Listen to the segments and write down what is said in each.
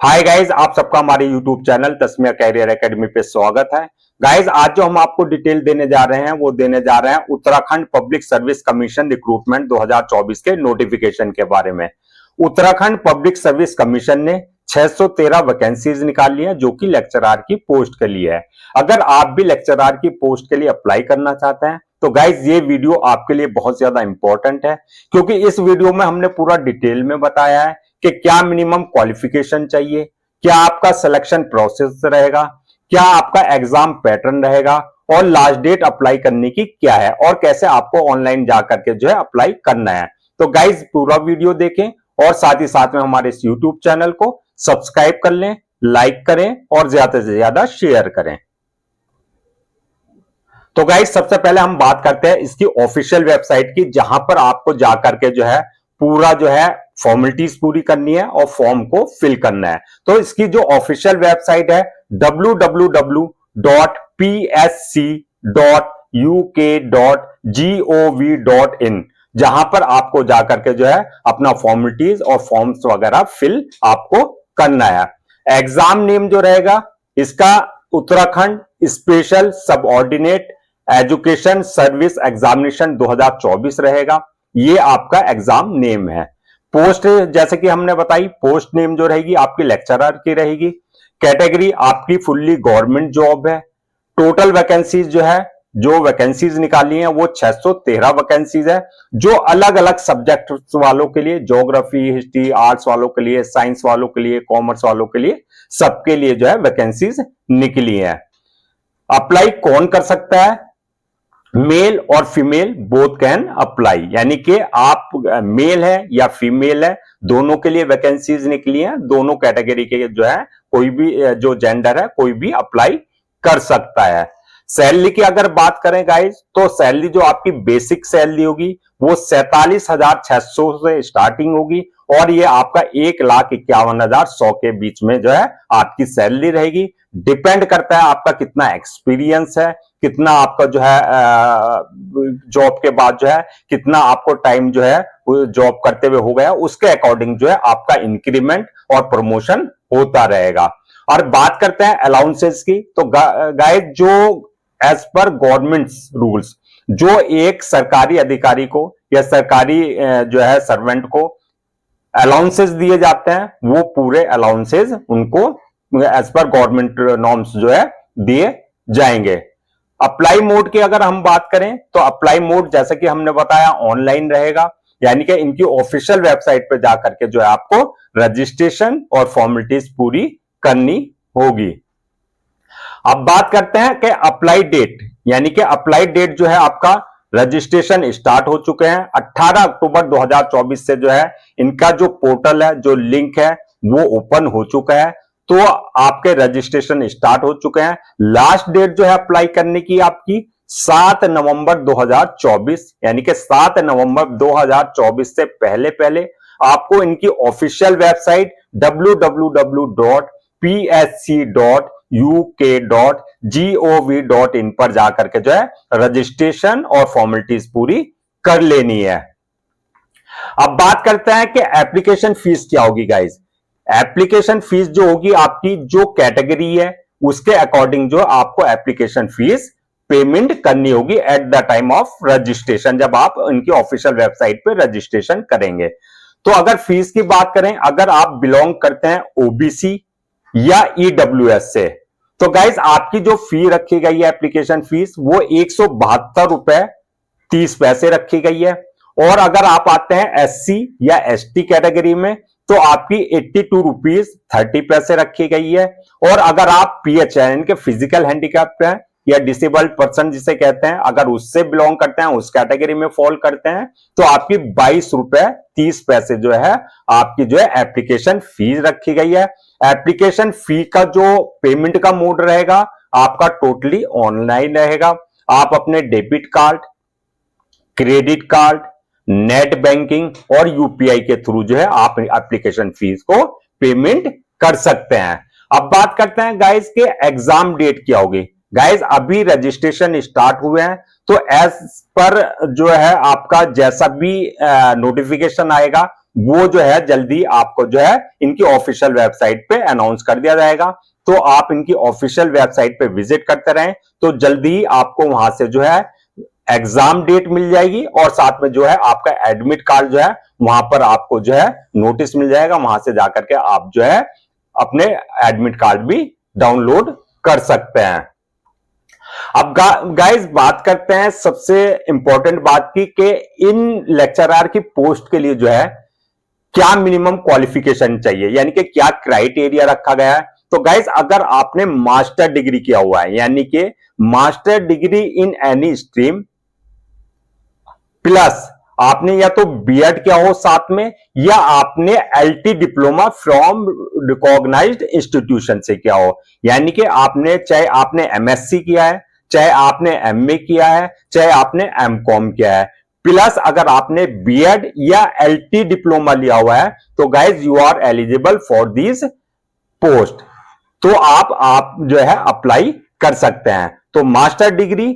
Hi guys, आप सबका हमारे YouTube channel Tasmiya career academy पे स्वागत है। गाइज, आज जो हम आपको डिटेल देने जा रहे हैं वो देने जा रहे हैं Uttarakhand public service commission recruitment 2024 के नोटिफिकेशन के बारे में। उत्तराखंड पब्लिक सर्विस कमीशन ने 613 वैकेंसीज निकाली है जो कि लेक्चरार की पोस्ट के लिए है। अगर आप भी लेक्चरार की पोस्ट के लिए अप्लाई करना चाहते हैं तो गाइज ये वीडियो आपके लिए बहुत ज्यादा इंपॉर्टेंट है, क्योंकि इस वीडियो में हमने पूरा डिटेल में बताया है कि क्या मिनिमम क्वालिफिकेशन चाहिए, क्या आपका सिलेक्शन प्रोसेस रहेगा, क्या आपका एग्जाम पैटर्न रहेगा और लास्ट डेट अप्लाई करने की क्या है और कैसे आपको ऑनलाइन जाकर के जो है अप्लाई करना है। तो गाइज पूरा वीडियो देखें और साथ ही साथ में हमारे इस यूट्यूब चैनल को सब्सक्राइब कर लें, लाइक करें और ज्यादा से ज्यादा शेयर करें। तो गाइज सबसे पहले हम बात करते हैं इसकी ऑफिशियल वेबसाइट की, जहां पर आपको जाकर के जो है पूरा जो है फॉर्मेलिटीज पूरी करनी है और फॉर्म को फिल करना है। तो इसकी जो ऑफिशियल वेबसाइट है www.psc.uk.gov.in, जहां पर आपको जाकर के जो है अपना फॉर्मेलिटीज और फॉर्म्स वगैरह फिल आपको करना है। एग्जाम नेम जो रहेगा इसका Uttarakhand special subordinate education service examination 2024 रहेगा। ये आपका एग्जाम नेम है। पोस्ट जैसे कि हमने बताई, पोस्ट नेम जो रहेगी आपकी लेक्चरर की रहेगी। कैटेगरी आपकी फुल्ली गवर्नमेंट जॉब है। टोटल वैकेंसीज जो है, जो वैकेंसीज निकाली हैं वो 613 वैकेंसीज है, जो अलग अलग सब्जेक्ट वालों के लिए, ज्योग्राफी, हिस्ट्री, आर्ट्स वालों के लिए, साइंस वालों के लिए, कॉमर्स वालों के लिए, सबके लिए जो है वैकेंसीज निकली है। अप्लाई कौन कर सकता है? मेल और फीमेल बोथ कैन अप्लाई, यानी कि आप मेल है या फीमेल है, दोनों के लिए वैकेंसीज निकली हैं। दोनों कैटेगरी के जो है कोई भी जो जेंडर है कोई भी अप्लाई कर सकता है। सैलरी की अगर बात करें गाइज, तो सैलरी जो आपकी बेसिक सैलरी होगी वो 47,600 से स्टार्टिंग होगी और ये आपका 1,51,100 के बीच में जो है आपकी सैलरी रहेगी। डिपेंड करता है आपका कितना एक्सपीरियंस है, कितना आपका जो है जॉब के बाद जो है कितना आपको टाइम जो है जॉब करते हुए हो गया, उसके अकॉर्डिंग जो है आपका इंक्रीमेंट और प्रमोशन होता रहेगा। और बात करते हैं अलाउंसेस की, तो गाइस जो एज पर गवर्नमेंट रूल्स, जो एक सरकारी अधिकारी को या सरकारी जो है सर्वेंट को अलाउंसेस दिए जाते हैं, वो पूरे अलाउंसेस उनको एज पर गवर्नमेंट नॉर्म्स जो है दिए जाएंगे। अप्लाई मोड की अगर हम बात करें तो अप्लाई मोड जैसा कि हमने बताया ऑनलाइन रहेगा, यानी कि इनकी ऑफिशियल वेबसाइट पर जाकर के जो है आपको रजिस्ट्रेशन और फॉर्मेलिटीज पूरी करनी होगी। अब बात करते हैं कि अप्लाई डेट, यानी कि अप्लाई डेट जो है आपका रजिस्ट्रेशन स्टार्ट हो चुके हैं 18 अक्टूबर 2024 से जो है इनका जो पोर्टल है, जो लिंक है वो ओपन हो चुका है। तो आपके रजिस्ट्रेशन स्टार्ट हो चुके हैं। लास्ट डेट जो है अप्लाई करने की आपकी 7 नवंबर 2024, यानी कि 7 नवंबर 2024 से पहले पहले आपको इनकी ऑफिशियल वेबसाइट www.psc.uk.gov.in पर जाकर के जो है रजिस्ट्रेशन और फॉर्मेलिटीज पूरी कर लेनी है। अब बात करते हैं कि एप्लीकेशन फीस क्या होगी गाइज। एप्लीकेशन फीस जो होगी आपकी जो कैटेगरी है उसके अकॉर्डिंग जो आपको एप्लीकेशन फीस पेमेंट करनी होगी at the time of registration, जब आप इनकी ऑफिशियल वेबसाइट पे रजिस्ट्रेशन करेंगे। तो अगर फीस की बात करें, अगर आप बिलोंग करते हैं ओबीसी या ईडब्ल्यूएस से, तो गाइज आपकी जो फी रखी गई है एप्लीकेशन फीस वो 172 रुपए 30 पैसे रखी गई है। और अगर आप आते हैं एससी या एसटी कैटेगरी में तो आपकी 82 रुपीज 30 पैसे रखी गई है। और अगर आप पीएचआईएन के फिजिकल हैंडीकैप हैं या डिसेबल्ड पर्सन जिसे कहते हैं, अगर उससे बिलोंग करते हैं, उस कैटेगरी में फॉल करते हैं, तो आपकी 22 रुपए 30 पैसे जो है आपकी जो है एप्लीकेशन फीस रखी गई है। एप्लीकेशन फी का जो पेमेंट का मोड रहेगा आपका टोटली ऑनलाइन रहेगा। आप अपने debit card, credit card, net banking और यूपीआई के थ्रू जो है आप एप्लीकेशन फीस को पेमेंट कर सकते हैं। अब बात करते हैं गाइस के एग्जाम डेट क्या होगी। गाइस अभी रजिस्ट्रेशन स्टार्ट हुए हैं, तो एज पर जो है आपका जैसा भी नोटिफिकेशन आएगा वो जो है जल्दी आपको जो है इनकी ऑफिशियल वेबसाइट पे अनाउंस कर दिया जाएगा। तो आप इनकी ऑफिशियल वेबसाइट पे विजिट करते रहें, तो जल्दी ही आपको वहां से जो है एग्जाम डेट मिल जाएगी और साथ में जो है आपका एडमिट कार्ड जो है वहां पर आपको जो है नोटिस मिल जाएगा। वहां से जाकर के आप जो है अपने एडमिट कार्ड भी डाउनलोड कर सकते हैं। अब गाइस बात करते हैं सबसे इंपॉर्टेंट बात की कि इन लेक्चरर की पोस्ट के लिए जो है क्या मिनिमम क्वालिफिकेशन चाहिए, यानी कि क्या क्राइटेरिया रखा गया है। तो गाइस अगर आपने मास्टर डिग्री किया हुआ है, यानी कि master degree in any stream plus आपने या तो बीएड किया हो साथ में, या आपने LT diploma from recognised institution से किया हो, यानी कि आपने चाहे आपने एमएससी किया है, चाहे आपने एमए किया है, चाहे आपने एमकॉम किया है, प्लस अगर आपने बीएड या एलटी डिप्लोमा लिया हुआ है, तो guys you are eligible for this post. तो आप जो है अप्लाई कर सकते हैं। तो मास्टर डिग्री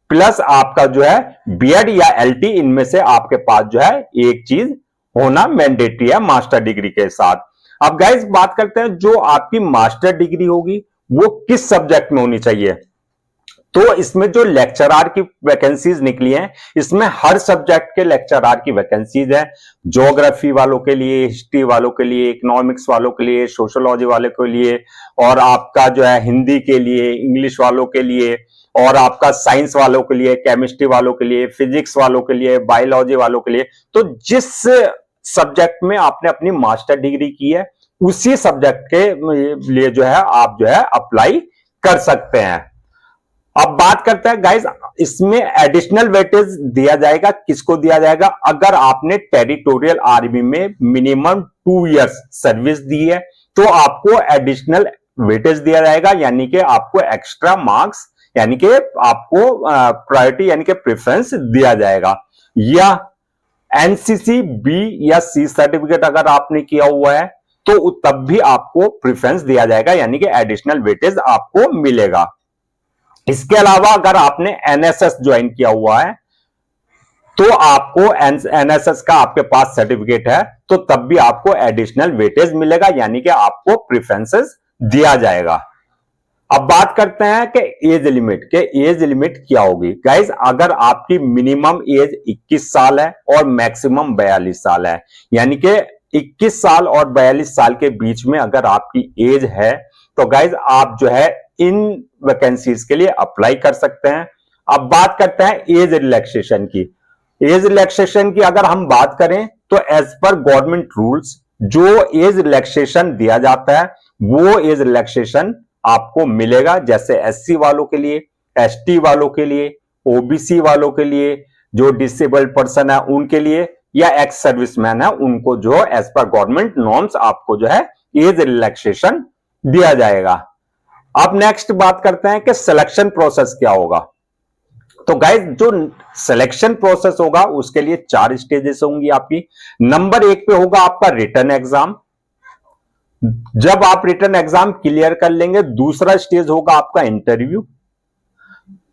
प्लस आपका जो है बीएड या एलटी, इनमें से आपके पास जो है एक चीज होना मैंडेटरी है मास्टर डिग्री के साथ। अब गाइज बात करते हैं जो आपकी मास्टर डिग्री होगी वो किस सब्जेक्ट में होनी चाहिए। तो इसमें जो लेक्चरर की वैकेंसीज निकली हैं, इसमें हर सब्जेक्ट के लेक्चरर की वैकेंसीज है। ज्योग्राफी वालों के लिए, हिस्ट्री वालों के लिए, इकोनॉमिक्स वालों के लिए, सोशियोलॉजी वालों के लिए, और आपका जो है हिंदी के लिए, इंग्लिश वालों के लिए, और आपका साइंस वालों के लिए, केमिस्ट्री वालों के लिए, फिजिक्स वालों के लिए, बायोलॉजी वालों के लिए। तो जिस सब्जेक्ट में आपने अपनी मास्टर डिग्री की है उसी सब्जेक्ट के लिए जो है आप जो है अप्लाई कर सकते हैं। अब बात करते हैं गाइस, इसमें एडिशनल वेटेज दिया जाएगा। किसको दिया जाएगा? अगर आपने टेरिटोरियल आर्मी में मिनिमम 2 इयर्स सर्विस दी है तो आपको एडिशनल वेटेज दिया जाएगा, यानी कि आपको एक्स्ट्रा मार्क्स, यानी कि आपको प्रायोरिटी यानी कि प्रेफरेंस दिया जाएगा। या एनसीसी बी या सी सर्टिफिकेट अगर आपने किया हुआ है तो तब भी आपको प्रेफरेंस दिया जाएगा, यानी कि एडिशनल वेटेज आपको मिलेगा। इसके अलावा अगर आपने एनएसएस ज्वाइन किया हुआ है तो आपको एनएसएस का आपके पास सर्टिफिकेट है तो तब भी आपको एडिशनल वेटेज मिलेगा, यानी कि आपको प्रेफरेंसेस दिया जाएगा। अब बात करते हैं कि एज लिमिट एज लिमिट क्या होगी। गाइज अगर आपकी मिनिमम एज 21 साल है और मैक्सिमम 42 साल है, यानी कि 21 साल और 42 साल के बीच में अगर आपकी एज है तो गाइज आप जो है इन वैकेंसीज के लिए अप्लाई कर सकते हैं। अब बात करते हैं एज रिलैक्सेशन की। एज रिलैक्सेशन की अगर हम बात करें तो एज पर गवर्नमेंट रूल्स जो एज रिलैक्सेशन दिया जाता है वो एज रिलैक्सेशन आपको मिलेगा, जैसे एससी वालों के लिए, एसटी वालों के लिए, ओबीसी वालों के लिए, जो डिसेबल्ड पर्सन है उनके लिए, या एक्स सर्विसमैन है उनको जो एज पर गवर्नमेंट नॉर्म्स आपको जो है एज रिलैक्सेशन दिया जाएगा। अब नेक्स्ट बात करते हैं कि सिलेक्शन प्रोसेस क्या होगा। तो गाइस जो सिलेक्शन प्रोसेस होगा उसके लिए 4 स्टेजेस होंगी आपकी। नंबर 1 पे होगा आपका रिटन एग्जाम। जब आप रिटन एग्जाम क्लियर कर लेंगे, दूसरा स्टेज होगा आपका इंटरव्यू।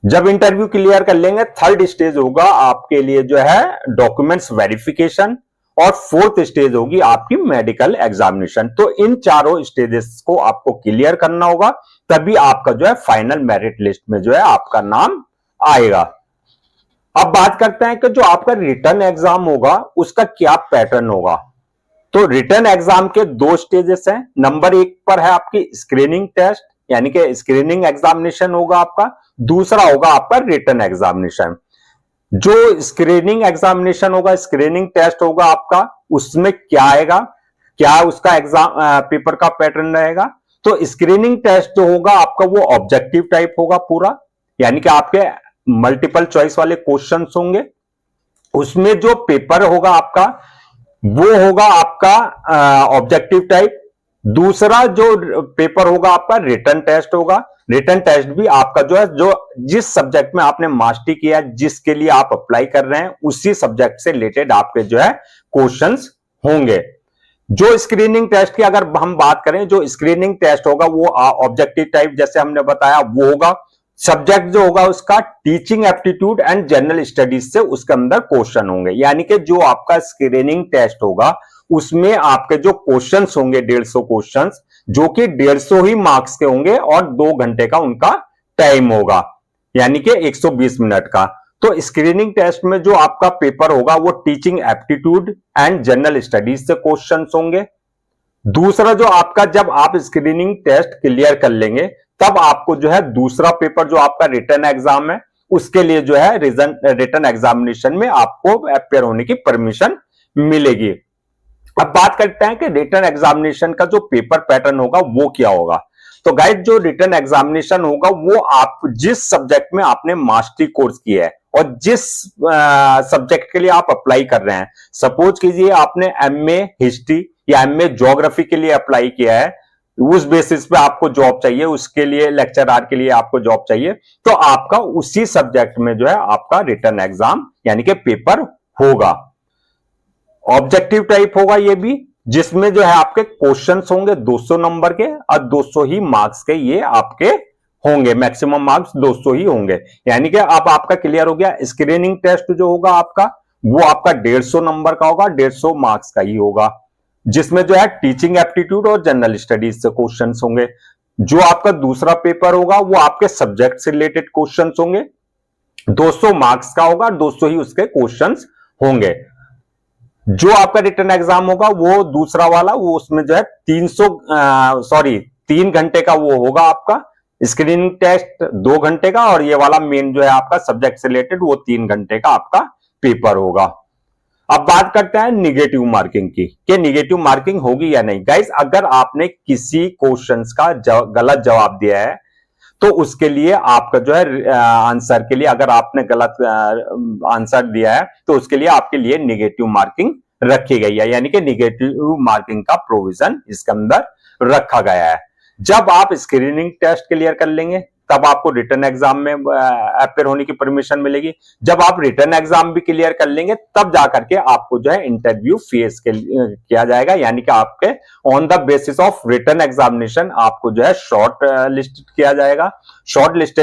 जब इंटरव्यू क्लियर कर लेंगे, थर्ड स्टेज होगा आपके लिए जो है डॉक्यूमेंट्स वेरिफिकेशन, और फोर्थ स्टेज होगी आपकी मेडिकल एग्जामिनेशन। तो इन चारों स्टेजेस को आपको क्लियर करना होगा, तभी आपका जो है फाइनल मेरिट लिस्ट में जो है आपका नाम आएगा। अब बात करते हैं कि जो आपका रिटन एग्जाम होगा उसका क्या पैटर्न होगा। तो रिटन एग्जाम के 2 स्टेजेस हैं। नंबर 1 पर है आपकी स्क्रीनिंग टेस्ट, यानी कि स्क्रीनिंग एग्जामिनेशन होगा आपका। दूसरा होगा आपका रिटन एग्जामिनेशन। जो स्क्रीनिंग एग्जामिनेशन होगा, स्क्रीनिंग टेस्ट होगा आपका, उसमें क्या आएगा, क्या उसका एग्जाम पेपर का पैटर्न रहेगा। तो स्क्रीनिंग टेस्ट जो होगा आपका वो ऑब्जेक्टिव टाइप होगा पूरा, यानी कि आपके मल्टीपल चॉइस वाले क्वेश्चंस होंगे। उसमें जो पेपर होगा आपका वो होगा आपका ऑब्जेक्टिव टाइप। दूसरा जो पेपर होगा आपका रिटन टेस्ट होगा। रिटन टेस्ट भी आपका जो है, जो जिस सब्जेक्ट में आपने मास्टरी किया, जिसके लिए आप अप्लाई कर रहे हैं, उसी सब्जेक्ट से रिलेटेड आपके जो है क्वेश्चंस होंगे। जो स्क्रीनिंग टेस्ट की अगर हम बात करें, जो स्क्रीनिंग टेस्ट होगा वो ऑब्जेक्टिव टाइप जैसे हमने बताया वो होगा। सब्जेक्ट जो होगा उसका teaching aptitude and general studies से उसके अंदर क्वेश्चन होंगे, यानी कि जो आपका स्क्रीनिंग टेस्ट होगा उसमें आपके जो क्वेश्चंस होंगे 150 क्वेश्चंस, जो कि 150 ही मार्क्स के होंगे और 2 घंटे का उनका टाइम होगा, यानी कि 120 मिनट का। तो स्क्रीनिंग टेस्ट में जो आपका पेपर होगा वो teaching aptitude and general studies से क्वेश्चंस होंगे। दूसरा जो आपका, जब आप स्क्रीनिंग टेस्ट क्लियर कर लेंगे तब आपको जो है दूसरा पेपर जो आपका रिटन एग्जाम है, उसके लिए जो है रिटन एग्जामिनेशन में आपको अपेयर होने की परमिशन मिलेगी। अब बात करते हैं कि रिटन एग्जामिनेशन का जो पेपर पैटर्न होगा वो क्या होगा। तो गाइस, जो रिटन एग्जामिनेशन होगा वो आप जिस सब्जेक्ट में आपने मास्टरी कोर्स किया है और जिस सब्जेक्ट के लिए आप अप्लाई कर रहे हैं, सपोज कीजिए आपने एमए हिस्ट्री या एमए ज्योग्राफी के लिए अप्लाई किया है, उस बेसिस पे आपको जॉब चाहिए, उसके लिए लेक्चरर के लिए आपको जॉब चाहिए, तो आपका उसी सब्जेक्ट में जो है आपका रिटन एग्जाम यानी कि पेपर होगा। ऑब्जेक्टिव टाइप होगा ये भी, जिसमें जो है आपके क्वेश्चंस होंगे 200 नंबर के और 200 ही मार्क्स के ये आपके होंगे, मैक्सिमम मार्क्स 200 ही होंगे। यानी कि अब आपका क्लियर हो गया। स्क्रीनिंग टेस्ट जो होगा आपका वो आपका 150 नंबर का होगा, 150 मार्क्स का ही होगा, जिसमें जो है टीचिंग एप्टीट्यूड और जनरल स्टडीज से क्वेश्चंस होंगे। जो आपका दूसरा पेपर होगा वो आपके सब्जेक्ट से रिलेटेड क्वेश्चंस होंगे, 200 मार्क्स का होगा, 200 ही उसके क्वेश्चंस होंगे। जो आपका रिटन एग्जाम होगा वो दूसरा वाला, वो उसमें जो है 3 घंटे का वो होगा आपका। स्क्रीनिंग टेस्ट 2 घंटे का और ये वाला मेन जो है आपका सब्जेक्ट से रिलेटेड वो 3 घंटे का आपका पेपर होगा। अब बात करते हैं निगेटिव मार्किंग की, कि निगेटिव मार्किंग होगी या नहीं। गाइस, अगर आपने किसी क्वेश्चंस का गलत जवाब दिया है तो उसके लिए आपका जो है आंसर के लिए, अगर आपने गलत आंसर दिया है तो उसके लिए आपके लिए निगेटिव मार्किंग रखी गई है, यानी कि निगेटिव मार्किंग का प्रोविजन इसके अंदर रखा गया है। जब आप स्क्रीनिंग टेस्ट क्लियर कर लेंगे तब आपको रिटन एग्जाम में अपेयर होने की परमिशन मिलेगी। जब आप रिटन एग्जाम भी क्लियर कर लेंगे तब जाकर के आपको जो है इंटरव्यू फेस किया जाएगा, यानी कि आपके on the basis of written examination आपको जो है शॉर्ट लिस्टेड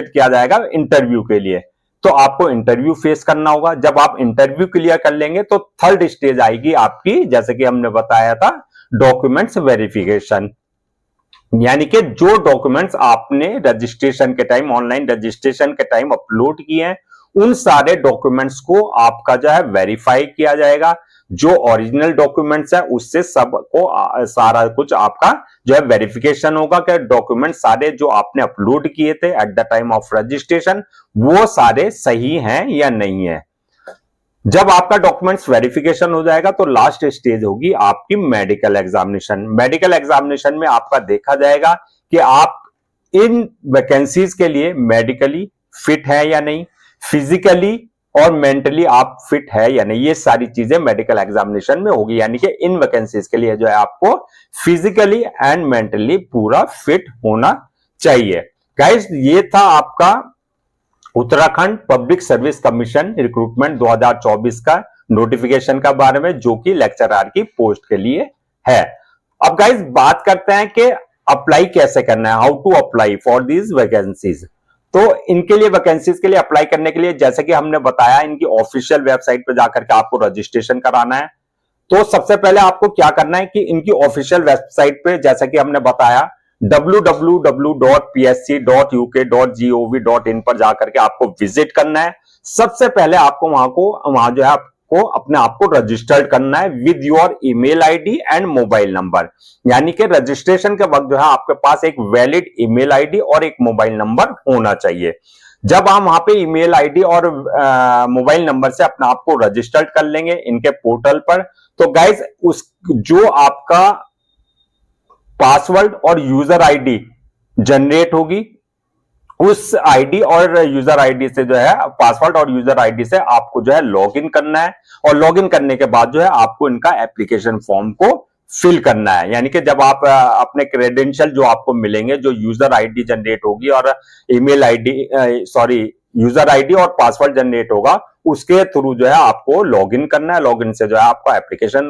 किया जाएगा इंटरव्यू के लिए। तो आपको इंटरव्यू फेस करना होगा। जब आप इंटरव्यू क्लियर कर लेंगे तो थर्ड स्टेज आएगी आपकी, जैसे कि हमने बताया था, डॉक्यूमेंट्स वेरिफिकेशन, यानी कि जो डॉक्यूमेंट्स आपने रजिस्ट्रेशन के टाइम, ऑनलाइन रजिस्ट्रेशन के टाइम अपलोड किए हैं, उन सारे डॉक्यूमेंट्स को आपका जो है वेरीफाई किया जाएगा। जो ओरिजिनल डॉक्यूमेंट्स है उससे सबको सारा कुछ आपका जो है वेरिफिकेशन होगा कि डॉक्यूमेंट सारे जो आपने अपलोड किए थे at the time of registration वो सारे सही हैं या नहीं है। जब आपका डॉक्यूमेंट्स वेरिफिकेशन हो जाएगा तो लास्ट स्टेज होगी आपकी मेडिकल एग्जामिनेशन। मेडिकल एग्जामिनेशन में आपका देखा जाएगा कि आप इन वैकेंसीज के लिए मेडिकली फिट है या नहीं, फिजिकली और मेंटली आप फिट है या नहीं। ये सारी चीजें मेडिकल एग्जामिनेशन में होगी, यानी कि इन वैकेंसीज के लिए जो है आपको फिजिकली एंड मेंटली पूरा फिट होना चाहिए। गाइस, ये था आपका Uttarakhand public service commission recruitment 2024 का नोटिफिकेशन का बारे में, जो कि लेक्चरर की पोस्ट के लिए है। अब गाइस बात करते हैं कि अप्लाई कैसे करना है, how to apply for these vacancies. तो इनके लिए, वैकेंसीज के लिए अप्लाई करने के लिए, जैसे कि हमने बताया, इनकी ऑफिशियल वेबसाइट पर जाकर के आपको रजिस्ट्रेशन कराना है। तो सबसे पहले आपको क्या करना है कि इनकी ऑफिशियल वेबसाइट पे, जैसा कि हमने बताया, www.psc.uk.gov.in पर जाकर के आपको विजिट करना है। सबसे पहले आपको वहां जो है आपको अपने आप को रजिस्टर्ड करना है with your email ID and mobile number, यानी कि रजिस्ट्रेशन के वक्त जो है आपके पास एक वैलिड ईमेल आईडी और एक मोबाइल नंबर होना चाहिए। जब आप वहां पे ईमेल आईडी और मोबाइल नंबर से अपने आप को रजिस्टर्ड कर लेंगे इनके पोर्टल पर, तो गाइज उस जो आपका पासवर्ड और यूजर आईडी जनरेट होगी, उस आईडी और यूजर आईडी से जो है, पासवर्ड और यूजर आईडी से आपको जो है लॉगिन करना है। और लॉगिन करने के बाद जो है आपको इनका एप्लीकेशन फॉर्म को फिल करना है, यानी कि जब आप अपने क्रेडेंशियल जो आपको मिलेंगे, जो यूजर आईडी जनरेट होगी और ईमेल आईडी यूजर आईडी और पासवर्ड जनरेट होगा, उसके थ्रू जो है आपको लॉगिन करना है। लॉगिन से जो है आपको एप्लीकेशन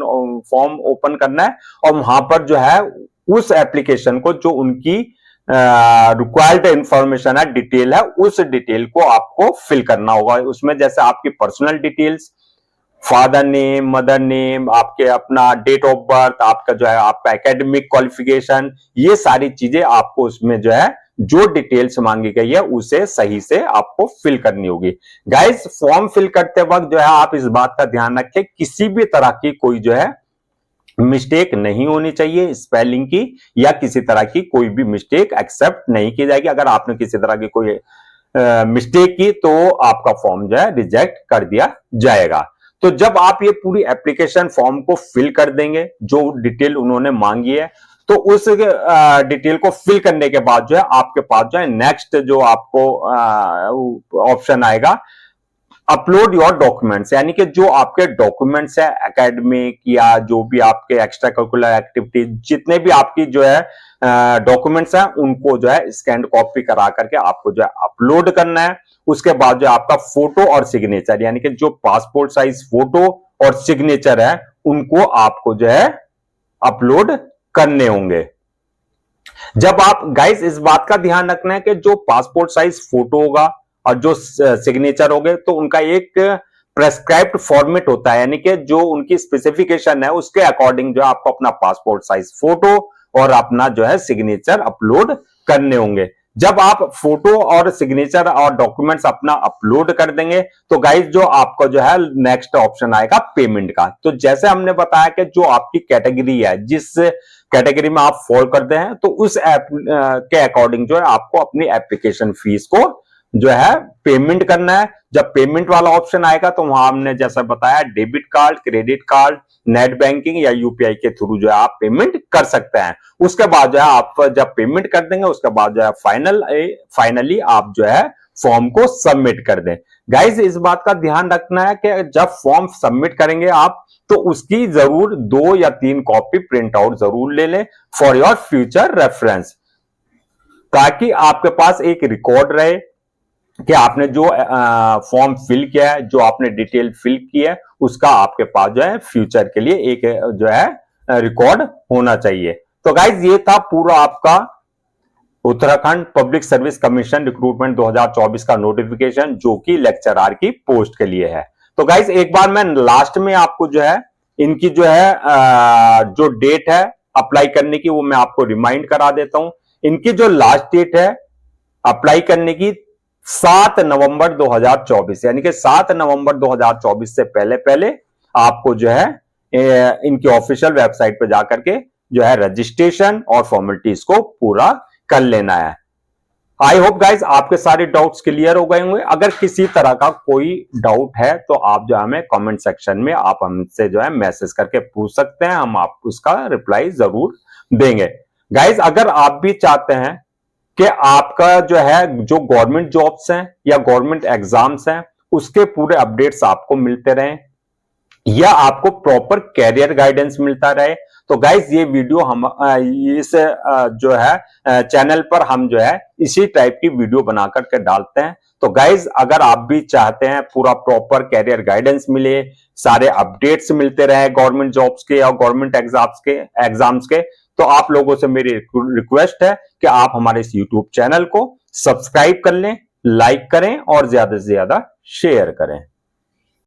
फॉर्म ओपन करना है और वहां पर जो है उस एप्लीकेशन को, जो उनकी रिक्वायर्ड इंफॉर्मेशन है, डिटेल है, उस डिटेल को आपको फिल करना होगा। उसमें जैसे आपकी personal details, father name, mother name, आपके अपना डेट ऑफ बर्थ, आपका जो है आपका एकेडमिक क्वालिफिकेशन, ये सारी चीजें आपको उसमें जो है जो डिटेल्स मांगी गई है उसे सही से आपको फिल करनी होगी। गाइस फॉर्म फिल करते वक्त जो है आप इस बात का ध्यान रखें किसी भी तरह की कोई जो है मिस्टेक नहीं होनी चाहिए स्पेलिंग की, या किसी तरह की कोई भी मिस्टेक एक्सेप्ट नहीं की जाएगी। अगर आपने किसी तरह की कोई मिस्टेक की तो आपका फॉर्म जो है रिजेक्ट कर दिया जाएगा। तो जब आप ये पूरी एप्लीकेशन फॉर्म को फिल कर देंगे जो डिटेल उन्होंने मांगी है, तो उस डिटेल को फिल करने के बाद जो है आपके पास जो है नेक्स्ट जो आपको ऑप्शन आएगा अपलोड योर डॉक्यूमेंट्स, यानी कि जो आपके डॉक्यूमेंट्स है एकेडमिक या जो भी आपके एक्स्ट्रा करिकुलर एक्टिविटीज जितने भी आपकी जो है डॉक्यूमेंट्स हैं उनको जो है स्कैन कॉपी करा करके आपको जो है अपलोड करना है। उसके बाद जो आपका फोटो और सिग्नेचर, यानी कि जो पासपोर्ट साइज फोटो और सिग्नेचर है उनको आपको जो है अपलोड करने होंगे। जब आप गाइस इस बात का ध्यान रखना है कि जो पासपोर्ट साइज फोटो होगा और जो सिग्नेचर हो गए तो उनका एक प्रेस्क्राइब्ड फॉर्मेट होता है, यानी कि जो उनकी स्पेसिफिकेशन है उसके अकॉर्डिंग जो है आपको अपना पासपोर्ट साइज फोटो और अपना जो है सिग्नेचर अपलोड करने होंगे। जब आप फोटो और सिग्नेचर और डॉक्यूमेंट्स अपना अपलोड कर देंगे तो गाइस जो आपको जो है नेक्स्ट ऑप्शन आएगा पेमेंट का। तो जैसे हमने बताया कि जो आपकी कैटेगरी है, जिस कैटेगरी में आप फॉल करते हैं, तो उस ऐप के अकॉर्डिंग जो है आपको अपनी एप्लीकेशन फीस को जो है पेमेंट करना है। जब पेमेंट वाला ऑप्शन आएगा तो वहां हमने जैसा बताया debit card, credit card, net banking या यूपीआई के थ्रू जो है आप पेमेंट कर सकते हैं। उसके बाद जो है आप जब पेमेंट कर देंगे उसके बाद जो है फाइनली आप जो है फॉर्म को सबमिट कर दें। गाइस इस बात का ध्यान रखना है कि जब फॉर्म सबमिट करेंगे आप तो उसकी जरूर 2 या 3 कॉपी प्रिंट आउट जरूर ले लें फॉर योर फ्यूचर रेफरेंस, ताकि आपके पास एक रिकॉर्ड रहे कि आपने जो फॉर्म फिल किया है, जो आपने डिटेल फिल की है, उसका आपके पास जो है फ्यूचर के लिए एक जो है रिकॉर्ड होना चाहिए। तो गाइज ये था पूरा आपका Uttarakhand public service commission recruitment 2024 का नोटिफिकेशन, जो कि लेक्चरर की पोस्ट के लिए है। तो गाइज एक बार मैं लास्ट में आपको जो है इनकी जो है जो डेट है अप्लाई करने की वो मैं आपको रिमाइंड करा देता हूं। इनकी जो लास्ट डेट है अप्लाई करने की 7 नवंबर 2024, यानी कि 7 नवंबर 2024 से पहले पहले आपको जो है इनकी ऑफिशियल वेबसाइट पर जाकर के जो है रजिस्ट्रेशन और फॉर्मेलिटीज को पूरा कर लेना है। आई होप गाइज आपके सारे डाउट्स क्लियर हो गए होंगे। अगर किसी तरह का कोई डाउट है तो आप जो हमें कमेंट सेक्शन में आप हमसे जो है मैसेज करके पूछ सकते हैं, हम आपको उसका रिप्लाई जरूर देंगे। गाइज अगर आप भी चाहते हैं कि आपका जो है जो गवर्नमेंट जॉब्स हैं या गवर्नमेंट एग्जाम्स हैं उसके पूरे अपडेट्स आपको मिलते रहें या आपको प्रॉपर कैरियर गाइडेंस मिलता रहे, तो गाइज ये वीडियो हम इस जो है चैनल पर हम जो है इसी टाइप की वीडियो बना करके डालते हैं। तो गाइज अगर आप भी चाहते हैं पूरा प्रॉपर कैरियर गाइडेंस मिले, सारे अपडेट्स मिलते रहे गवर्नमेंट जॉब्स के और गवर्नमेंट एग्जाम्स के, तो आप लोगों से मेरी रिक्वेस्ट है कि आप हमारे इस यूट्यूब चैनल को सब्सक्राइब कर लें, लाइक करें और ज्यादा से ज्यादा शेयर करें।